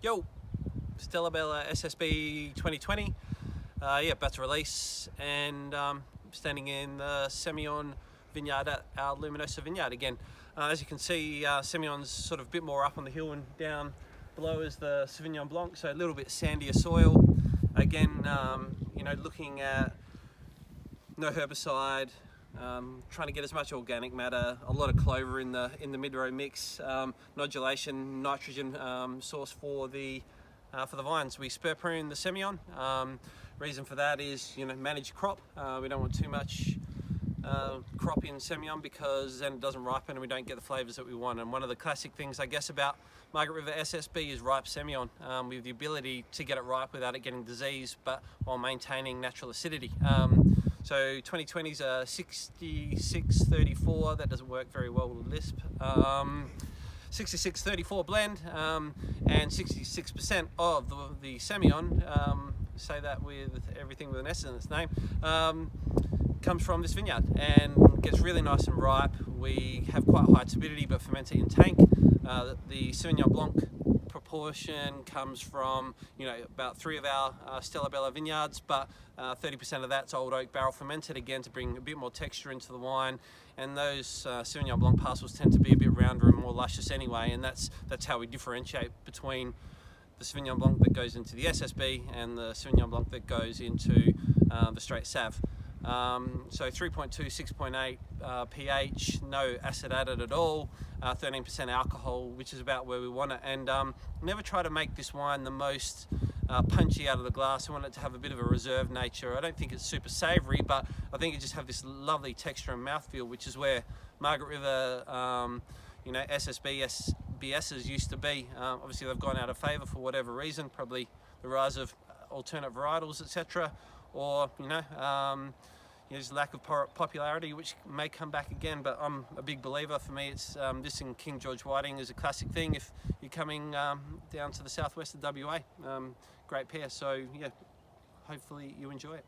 Yo, Stella SSB 2020, about to release, and standing in the Semillon vineyard at our Luminosa vineyard again. As you can see, Semillon's sort of a bit more up on the hill, and down below is the Sauvignon Blanc, so a little bit sandier soil. Again, looking at no herbicide, trying to get as much organic matter, a lot of clover in the mid-row mix, nodulation, nitrogen source for the vines. We spur prune the Semillon. Reason for that is manage crop. We don't want too much crop in Semillon because then it doesn't ripen and we don't get the flavors that we want. And one of the classic things I guess about Margaret River SSB is ripe Semillon, with the ability to get it ripe without it getting disease, but while maintaining natural acidity. So 2020 is a 66-34, that doesn't work very well with Lisp. 66-34 blend, and 66% of the Semillon, say that with everything with an S in its name, comes from this vineyard and gets really nice and ripe. We have quite high turbidity but ferment it in tank. The Sauvignon Blanc proportion comes from about 3 of our Stella vineyards, but 30% of that's old oak barrel fermented, again to bring a bit more texture into the wine. And those Sauvignon Blanc parcels tend to be a bit rounder and more luscious anyway, and that's how we differentiate between the Sauvignon Blanc that goes into the SSB and the Sauvignon Blanc that goes into the straight Sav. So 3.2, 6.8 pH, no acid added at all, 13% alcohol, which is about where we want it. And never try to make this wine the most punchy out of the glass. We want it to have a bit of a reserved nature. I don't think it's super savoury, but I think it just have this lovely texture and mouthfeel, which is where Margaret River, SSBSs used to be. Obviously they've gone out of favour for whatever reason, probably the rise of alternate varietals, etc., or just lack of popularity, which may come back again. But I'm a big believer. For me, it's this and King George Whiting is a classic thing if you're coming down to the southwest of WA. Great pair, so yeah, hopefully you enjoy it.